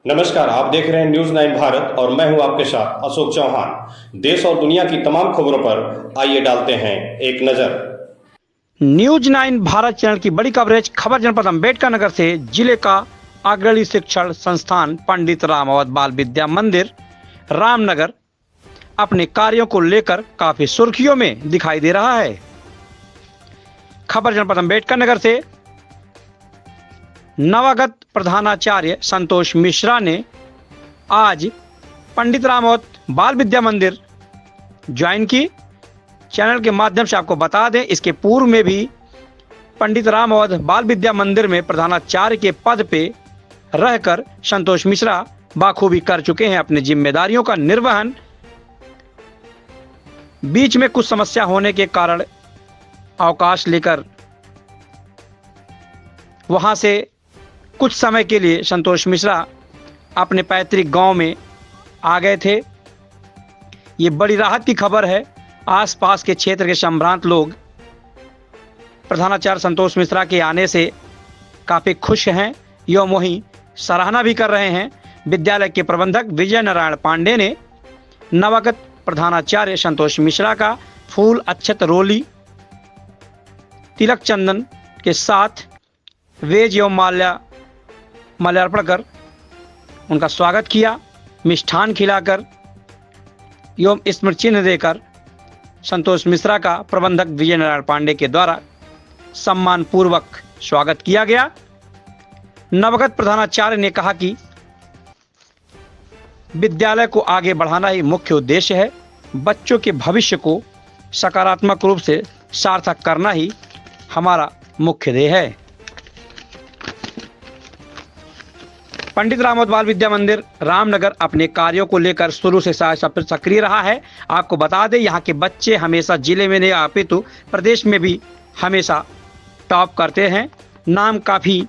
नमस्कार, आप देख रहे हैं न्यूज 9 भारत और मैं हूं आपके साथ अशोक चौहान। देश और दुनिया की तमाम खबरों पर आइए डालते हैं एक नजर। न्यूज 9 भारत चैनल की बड़ी कवरेज। खबर जनपद अंबेडकर नगर से जिले का अग्रणी शिक्षण संस्थान पंडित रामावत बाल विद्या मंदिर रामनगर अपने कार्यों को लेकर काफी सुर्खियों में दिखाई दे रहा है। खबर जनपद अंबेडकर नगर से नवागत प्रधानाचार्य संतोष मिश्रा ने आज पंडित रामावत बाल विद्या मंदिर ज्वाइन की। चैनल के माध्यम से आपको बता दें, इसके पूर्व में भी पंडित रामावत बाल विद्या मंदिर में प्रधानाचार्य के पद पे रहकर संतोष मिश्रा बाखूबी कर चुके हैं अपनी जिम्मेदारियों का निर्वहन। बीच में कुछ समस्या होने के कारण अवकाश लेकर वहां से कुछ समय के लिए संतोष मिश्रा अपने पैतृक गांव में आ गए थे। ये बड़ी राहत की खबर है। आसपास के क्षेत्र के संभ्रांत लोग प्रधानाचार्य संतोष मिश्रा के आने से काफ़ी खुश हैं एवं वहीं सराहना भी कर रहे हैं। विद्यालय के प्रबंधक विजय नारायण पांडे ने नवागत प्रधानाचार्य संतोष मिश्रा का फूल अक्षत रोली तिलक चंदन के साथ वेज एवं माल्यार्पण कर उनका स्वागत किया। मिष्ठान खिलाकर एवं स्मृति चिन्ह देकर संतोष मिश्रा का प्रबंधक विजय नारायण पांडे के द्वारा सम्मान पूर्वक स्वागत किया गया। नवगत प्रधानाचार्य ने कहा कि विद्यालय को आगे बढ़ाना ही मुख्य उद्देश्य है। बच्चों के भविष्य को सकारात्मक रूप से सार्थक करना ही हमारा मुख्य ध्येय है। पंडित रामावत बाल विद्या मंदिर रामनगर अपने कार्यों को लेकर शुरू से सक्रिय रहा है। आपको बता दें, यहाँ के बच्चे हमेशा जिले में नहीं अपितु प्रदेश में भी हमेशा टॉप करते हैं। नाम काफ़ी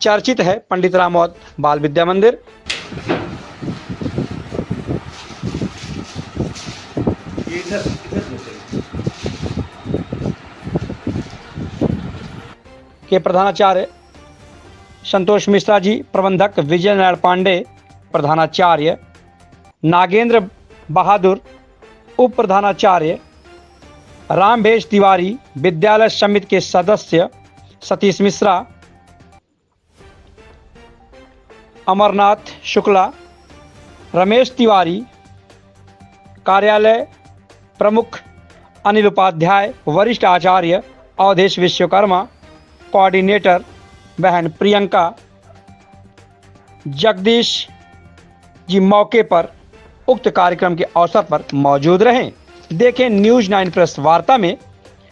चर्चित है पंडित रामावत बाल विद्या मंदिर। के प्रधानाचार्य संतोष मिश्रा जी, प्रबंधक विजय नारायण पांडे, प्रधानाचार्य नागेंद्र बहादुर, उप प्रधानाचार्य रामभेष तिवारी, विद्यालय समिति के सदस्य सतीश मिश्रा, अमरनाथ शुक्ला, रमेश तिवारी, कार्यालय प्रमुख अनिल उपाध्याय, वरिष्ठ आचार्य अवधेश विश्वकर्मा, कोऑर्डिनेटर बहन प्रियंका, जगदीश जी मौके पर उक्त कार्यक्रम के अवसर पर मौजूद रहें। देखें न्यूज 9 प्रेस वार्ता में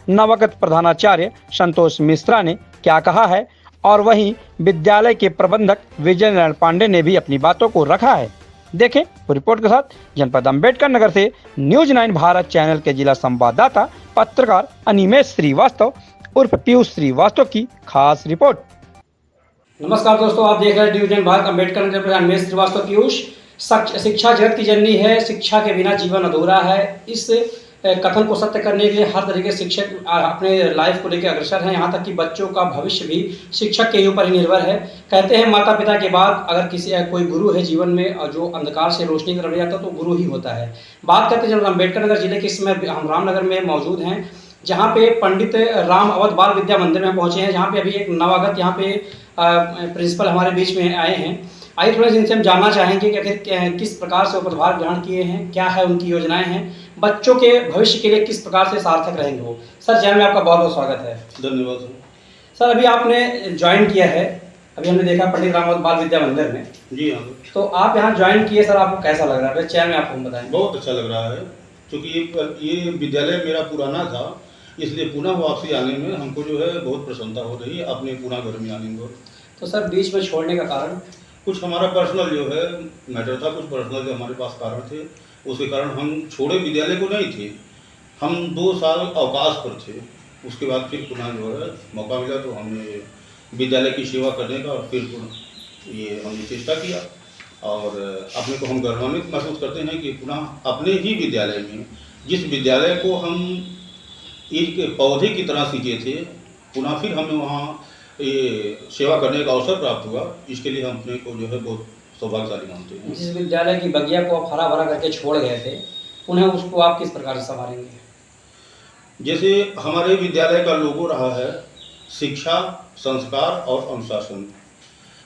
नवागत प्रधानाचार्य संतोष मिश्रा ने क्या कहा है और वहीं विद्यालय के प्रबंधक विजय नारायण पांडे ने भी अपनी बातों को रखा है। देखें रिपोर्ट के साथ जनपद अंबेडकर नगर से न्यूज 9 भारत चैनल के जिला संवाददाता पत्रकार अनिमेश श्रीवास्तव उर्फ पीयूष श्रीवास्तव की खास रिपोर्ट। नमस्कार दोस्तों, आप देख रहे हैं न्यूज 9 भारत अंबेडकर नगर पर अनिमेश श्रीवास्तव पीयूष। शिक्षा जगत की जननी है, शिक्षा के बिना जीवन अधूरा है। इस कथन को सत्य करने के लिए हर तरीके से शिक्षक अपने लाइफ को लेकर अग्रसर हैं। यहाँ तक कि बच्चों का भविष्य भी शिक्षक के ऊपर ही निर्भर है। कहते हैं माता पिता के बाद अगर कोई गुरु है जीवन में और जो अंधकार से रोशनी की तरफ ले जाता है तो गुरु ही होता है। बात करते हैं जब अम्बेडकर नगर जिले के समय हम रामनगर में मौजूद हैं, जहाँ पे पंडित रामावत बाल विद्या मंदिर में पहुँचे हैं, जहाँ पे अभी एक नवागत यहाँ पे प्रिंसिपल हमारे बीच में आए हैं। आइए थोड़ा इनसे हम जानना चाहेंगे कि आखिर किस प्रकार से वो पदभार ग्रहण किए हैं, क्या है उनकी योजनाएं हैं, बच्चों के भविष्य के लिए किस प्रकार से सार्थक रहेंगे वो। सर चैनल में आपका बहुत बहुत स्वागत है। धन्यवाद सर, अभी आपने ज्वाइन किया है, अभी हमने देखा पंडित रामावत बाल विद्या मंदिर में। जी हाँ। तो आप यहाँ ज्वाइन किए, सर आपको कैसा लग रहा है? चैनल में आपको हम बताएं। बहुत अच्छा लग रहा है, क्योंकि ये विद्यालय मेरा पुराना था, इसलिए पुनः वापसी आने में हमको जो है बहुत प्रसन्नता हो रही है अपने पुनः घर में आने को। तो सर बीच में छोड़ने का कारण? कुछ हमारा पर्सनल जो है मैटर था, कुछ पर्सनल जो हमारे पास कारण थे, उसके कारण हम छोड़े विद्यालय को नहीं थे। हम 2 साल अवकाश पर थे, उसके बाद फिर पुनः जो है मौका मिला तो हमने विद्यालय की सेवा करने का और फिर पुनः ये हमने चेष्टा किया और अपने को हम गौरवान्वित महसूस करते हैं कि पुनः अपने ही विद्यालय में, जिस विद्यालय को हम ईंट के पौधे की तरह सींचे थे, पुनः फिर हमें वहाँ ये सेवा करने का अवसर प्राप्त हुआ। इसके लिए हम अपने को जो है बहुत सौभाग्यशाली मानते हैं। जिस विद्यालय की बगिया को आप हरा भरा करके छोड़ गए थे, उन्हें उसको आप किस प्रकार से संभालेंगे? जैसे हमारे विद्यालय का लोगो रहा है शिक्षा, संस्कार और अनुशासन।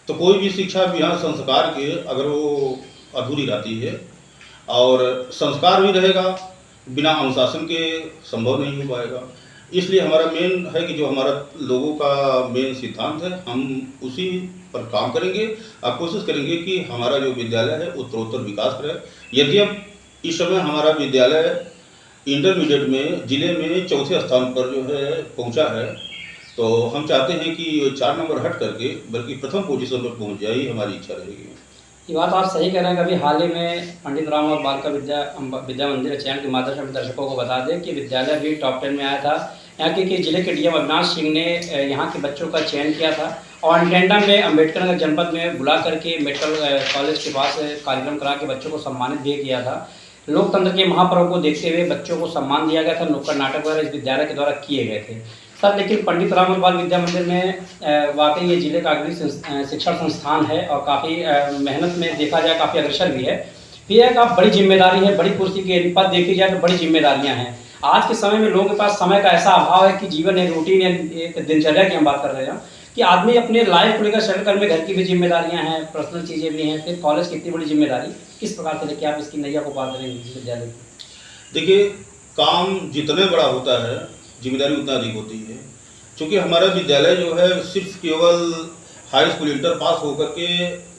तो कोई भी शिक्षा बिना संस्कार के अगर वो अधूरी रहती है, और संस्कार भी रहेगा बिना अनुशासन के संभव नहीं हो पाएगा। इसलिए हमारा मेन है कि जो हमारा लोगों का मेन सिद्धांत है, हम उसी पर काम करेंगे और कोशिश करेंगे कि हमारा जो विद्यालय है उत्तरोत्तर विकास करे। यदि अब इस समय हमारा विद्यालय इंटरमीडिएट में जिले में चौथे स्थान पर जो है पहुंचा है, तो हम चाहते हैं कि 4 नंबर हट करके बल्कि प्रथम पोजीशन पर पहुंच जाए, ही हमारी इच्छा रहेगी। ये बात आप सही कह रहे हैं। अभी हाल ही में पंडित रामवत बालिका विद्या मंदिर चयन के माध्यम से दर्शकों को बता दें कि विद्यालय भी टॉप 10 में आया था। यहाँ के जिले के डीएम अविनाश सिंह ने यहाँ के बच्चों का चयन किया था और टेंडम में अम्बेडकर नगर जनपद में बुला करके मेडिकल कॉलेज के पास कार्यक्रम करा के बच्चों को सम्मानित भी किया था। लोकतंत्र के महापर्व को देखते हुए बच्चों को सम्मान दिया गया था। नुक्कड़ नाटक वगैरह इस विद्यालय के द्वारा किए गए थे सर। लेकिन पंडित रामवत बाल विद्या मंदिर में वाकई ये जिले का अग्रणी शिक्षण संस्थान है और काफ़ी मेहनत में देखा जाए काफ़ी अग्रसर भी है। फिर एक आप बड़ी जिम्मेदारी है, बड़ी कुर्सी की पद देखी जाए तो बड़ी जिम्मेदारियां हैं। आज के समय में लोगों के पास समय का ऐसा अभाव है कि जीवन एक रूटीन है, एक दिनचर्या की हम बात कर रहे हैं कि आदमी अपने लाइफ को लेकर सेटल करने में घर की भी जिम्मेदारियां हैं, पर्सनल चीज़ें भी हैं, फिर कॉलेज की इतनी बड़ी जिम्मेदारी, किस प्रकार से लेके आप इसकी नैया को पार करेंगे विद्यालय की? देखिए, काम जितने बड़ा होता है जिम्मेदारी उतना अधिक होती है। क्योंकि हमारा विद्यालय जो है सिर्फ केवल हाई स्कूल इंटर पास होकर के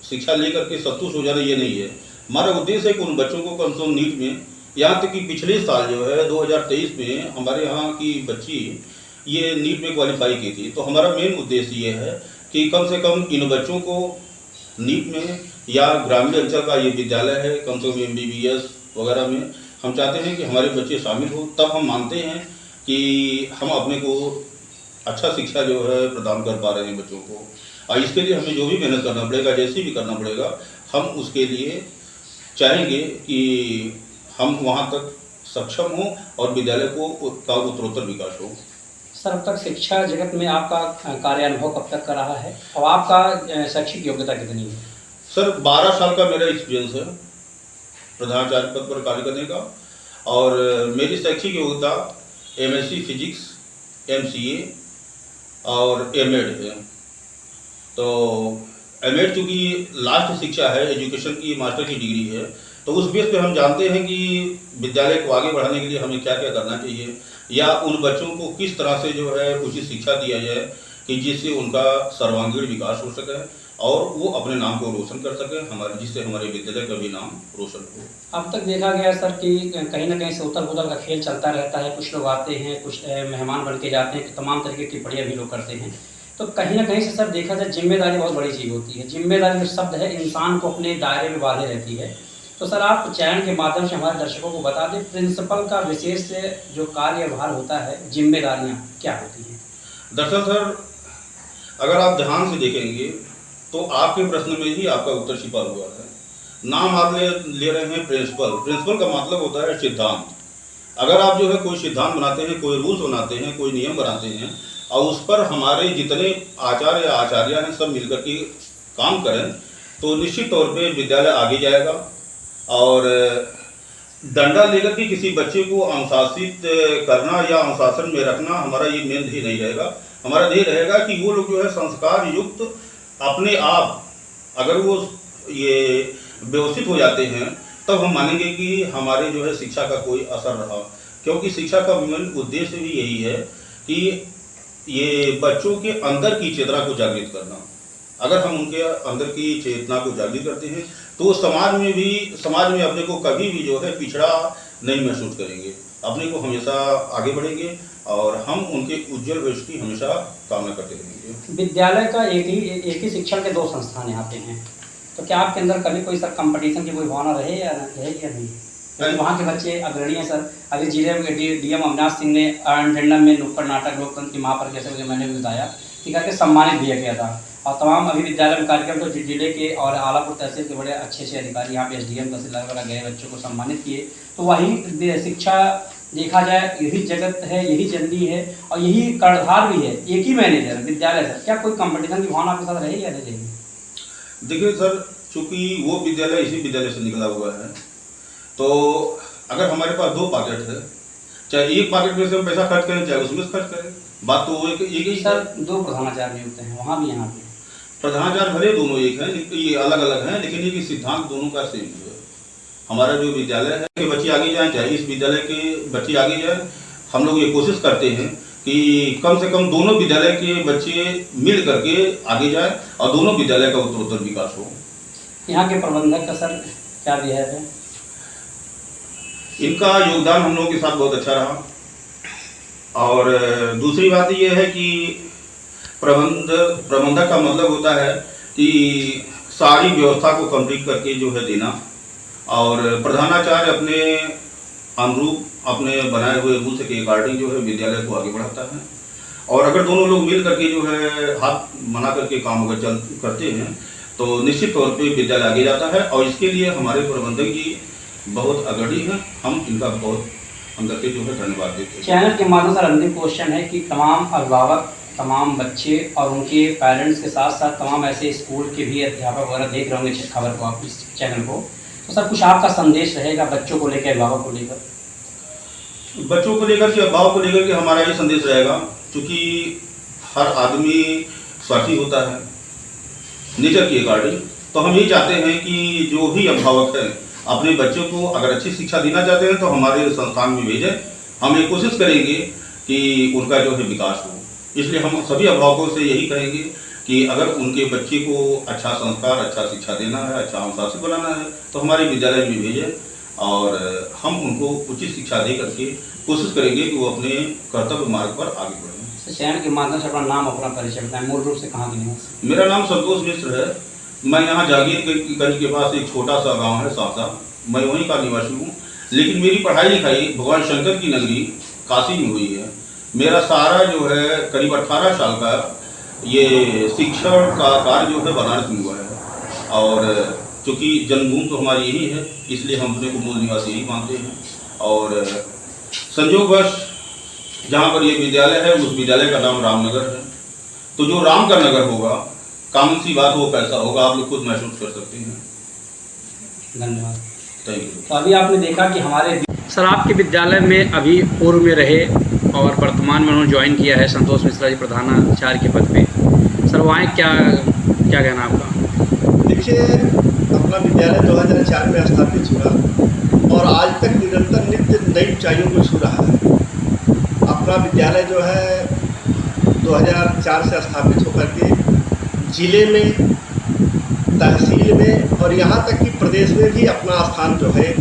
शिक्षा लेकर के संतुष्ट हो जाना ये नहीं है। हमारा उद्देश्य है कि उन बच्चों को कम से कम नीट में, यहाँ तक कि पिछले साल जो है 2023 में हमारे यहाँ की बच्ची ये नीट में क्वालिफाई की थी। तो हमारा मेन उद्देश्य ये है कि कम से कम इन बच्चों को नीट में, या ग्रामीण अंचल का ये विद्यालय है, कम से कम MBBS वगैरह में हम चाहते हैं कि हमारे बच्चे शामिल हो। तब हम मानते हैं कि हम अपने को अच्छा शिक्षा जो है प्रदान कर पा रहे हैं बच्चों को। और इसके लिए हमें जो भी मेहनत करना पड़ेगा, जैसी भी करना पड़ेगा, हम उसके लिए चाहेंगे कि हम वहाँ तक सक्षम हों और विद्यालय का उत्तरोत्तर विकास हो। सर, अब तक शिक्षा जगत में आपका कार्यानुभव कब तक का रहा है और आपका शैक्षिक योग्यता कितनी है? सर, 12 साल का मेरा एक्सपीरियंस है प्रधानाचार्य पद पर कार्य करने का। और मेरी शैक्षिक योग्यता MSc फिजिक्स, MCA और M.Ed है। तो M.Ed चूँकि लास्ट शिक्षा है, एजुकेशन की मास्टर की डिग्री है, तो उस बेस पे हम जानते हैं कि विद्यालय को आगे बढ़ाने के लिए हमें क्या क्या करना चाहिए, या उन बच्चों को किस तरह से जो है उचित शिक्षा दिया जाए कि जिससे उनका सर्वांगीण विकास हो सके और वो अपने नाम को रोशन कर सके, जिससे हमारे विद्यालय का भी नाम रोशन हो। अब तक देखा गया सर कि कहीं ना कहीं से उथल पुथल का खेल चलता रहता है। कुछ लोग आते हैं, कुछ मेहमान बन के जाते हैं, तमाम तरह की टिप्पणियाँ भी लोग करते हैं। तो कहीं ना कहीं से सर देखा जाए जिम्मेदारी बहुत बड़ी चीज़ होती है। जिम्मेदारी जो शब्द है इंसान को अपने दायरे में बांधे रहती है। तो सर, आप चयन के माध्यम से हमारे दर्शकों को बता दें, प्रिंसिपल का विशेष जो कार्यभार होता है, जिम्मेदारियाँ क्या होती हैं? दरअसल सर, अगर आप ध्यान से देखेंगे तो आपके प्रश्न में ही आपका उत्तर छिपा हुआ है। नाम आप ले रहे हैं प्रिंसिपल। प्रिंसिपल का मतलब होता है सिद्धांत। अगर आप जो है कोई सिद्धांत बनाते हैं, कोई रूल्स बनाते हैं, कोई नियम बनाते हैं और उस पर हमारे जितने आचार्य या आचार्य हैं सब मिलकर के काम करें, तो निश्चित तौर पे विद्यालय आगे जाएगा। और डंडा लेकर के किसी बच्चे को अनुशासित करना या अनुशासन में रखना हमारा ये मेन ध्येय नहीं रहेगा। हमारा ध्येय रहेगा कि वो लोग जो है संस्कार युक्त अपने आप अगर वो ये व्यवस्थित हो जाते हैं, तब हम मानेंगे कि हमारे जो है शिक्षा का कोई असर रहा। क्योंकि शिक्षा का मेन उद्देश्य भी यही है कि ये बच्चों के अंदर की चेतना को जागृत करना। अगर हम उनके अंदर की चेतना को जागृत करते हैं तो समाज में अपने को कभी भी जो है पिछड़ा नहीं महसूस करेंगे, अपने को हमेशा आगे बढ़ेंगे और हम उनके उज्जवल भविष्य की हमेशा कामना करते रहेंगे। विद्यालय का एक ही शिक्षण के 2 संस्थान यहाँ पे हैं, तो क्या आपके अंदर कभी कोई सर कंपटीशन की कोई भावना रहे या नहीं? वहाँ के बच्चे अग्रणी हैं सर। अभी जिले में डीएम अविनाश सिंह ने टेंडम में नुक्कड़ नाटक लोकतंत्र की महापर्व जैसे मैंने भी बताया कि करके सम्मानित दिया गया था। और तमाम अभी विद्यालय में कार्यक्रम तो जिले के और आलापुर तहसील के बड़े अच्छे अच्छे अधिकारी यहाँ पे SDM तहसीलदार वगैरह गए, बच्चों को सम्मानित किए। तो वही शिक्षा देखा जाए यही जगत है, यही जननी है और यही कर्णधार भी है, एक ही मैनेजर विद्यालय सर। क्या कोई कंपटीशन की भावना आपके साथ रहेगी या नहीं रहेगी? देखिए सर, चूंकि वो विद्यालय इसी विद्यालय से निकला हुआ है, तो अगर हमारे पास 2 पॉकेट है, चाहे एक पॉकेट में से हम पैसा खर्च करें, चाहे उसमें से खर्च करें, बात तो वो एक ही सर 2 प्रधानाचार्य नियुक्त हैं वहाँ भी, यहाँ भी प्रधानाचार्य भले दोनों एक हैं, ये अलग अलग हैं, लेकिन ये सिद्धांत दोनों का सेम है। हमारा जो विद्यालय है कि बच्चे आगे जाएं, चाहे इस विद्यालय के बच्चे आगे जाएं, हम लोग ये कोशिश करते हैं कि कम से कम दोनों विद्यालय के बच्चे मिल करके आगे जाएं और दोनों विद्यालय का उत्तरोत्तर विकास हो। यहाँ के प्रबंधक का सर क्या बिहेव है? इनका योगदान हम लोगों के साथ बहुत अच्छा रहा। और दूसरी बात ये है कि प्रबंधक का मतलब होता है कि सारी व्यवस्था को कंप्लीट करके जो है देना, और प्रधानाचार्य अपने अनुरूप अपने बनाए हुए रूल्स के अकॉर्डिंग जो है विद्यालय को आगे बढ़ाता है। और अगर दोनों लोग मिल करके जो है हाथ मना करके काम अगर करते हैं तो निश्चित तौर पे विद्यालय आगे जाता है। और इसके लिए हमारे प्रबंधक जी बहुत अग्रणी हैं, हम इनका बहुत अंदर से जो है धन्यवाद देते हैं। चैनल के माध्यम से अंतिम क्वेश्चन है कि तमाम अभिभावक, तमाम बच्चे और उनके पेरेंट्स के साथ साथ तमाम ऐसे स्कूल के भी अध्यापक वगैरह देख रहे होंगे इस खबर को, आप इस चैनल को, तो सब कुछ आपका संदेश रहेगा बच्चों को लेकर, अभिभावक को लेकर? बच्चों को लेकर के, अभिभावक को लेकर के हमारा ये संदेश रहेगा, क्योंकि हर आदमी स्वार्थी होता है नेचर के अकॉर्डिंग। तो हम यही चाहते हैं कि जो भी अभिभावक है अपने बच्चों को अगर अच्छी शिक्षा देना चाहते हैं तो हमारे संस्थान में भेजें। हम ये कोशिश करेंगे कि उनका जो है विकास हो। इसलिए हम सभी अभिभावकों से यही कहेंगे कि अगर उनके बच्चे को अच्छा संस्कार, अच्छा शिक्षा देना है, अच्छा अनुशासित बनाना है तो हमारे विद्यालय में भेजें, और हम उनको उचित शिक्षा दे करके कोशिश करेंगे कि वो अपने कर्तव्य मार्ग पर आगे बढ़ें। चैनल के माध्यम से अपना नाम, अपना परिचय बताएं, मूल रूप से कहाँ के निवासी? मेरा नाम संतोष मिश्र है। मैं यहाँ जागीरगंज के पास एक छोटा सा गांव है सासा, मैं वहीं का निवासी हूँ। लेकिन मेरी पढ़ाई लिखाई भगवान शंकर की नगरी काशी में हुई है। मेरा सारा जो है करीब 18 साल का ये शिक्षण का कार्य जो है बनारस में हुआ है। और चूँकि जन्मभूमि तो हमारी यही है, इसलिए हम अपने को मूल निवासी यही मानते हैं। और संयोगवश जहाँ पर ये विद्यालय है उस विद्यालय का नाम रामनगर है। तो जो राम का नगर होगा, कामन सी बात, वो कैसा होगा आप लोग खुद महसूस कर सकते हैं। धन्यवाद। Thank you. तो अभी आपने देखा कि हमारे सर आपके विद्यालय में अभी पूर्व में रहे और वर्तमान में उन्होंने ज्वाइन किया है संतोष मिश्रा जी प्रधानाचार्य के पद पे। सर वहाँ क्या कहना आपका? देखिए, अपना विद्यालय 2004 में स्थापित हुआ और आज तक निरंतर नित्य नई ऊंचाइयों को छू रहा है। अपना विद्यालय जो है 2004 से स्थापित होकर के जिले में, तहसील में और यहाँ तक कि प्रदेश में भी अपना स्थान जो है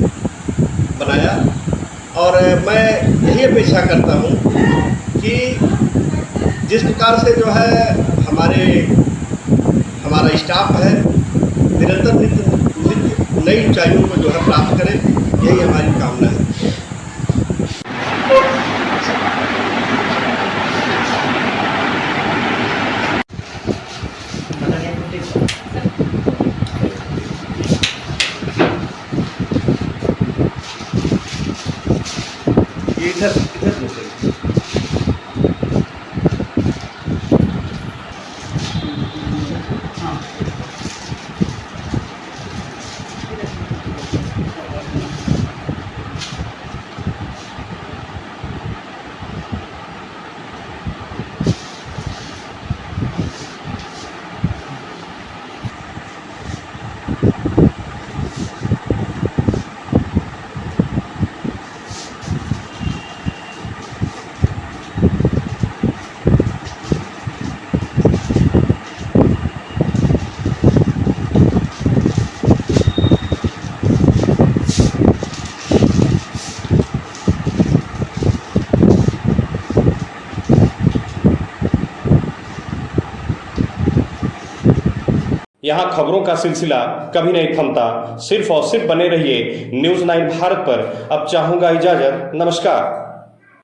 बनाया। और मैं यही अपेक्षा करता हूँ कि जिस प्रकार से जो है हमारा स्टाफ है निरंतर नित्य नई ऊंचाइयों को जो है प्राप्त करें, यही हमारी कामना है। इधर यहाँ खबरों का सिलसिला कभी नहीं थमता। सिर्फ और सिर्फ बने रहिए न्यूज़ 9 भारत पर। अब चाहूंगा इजाजत, नमस्कार।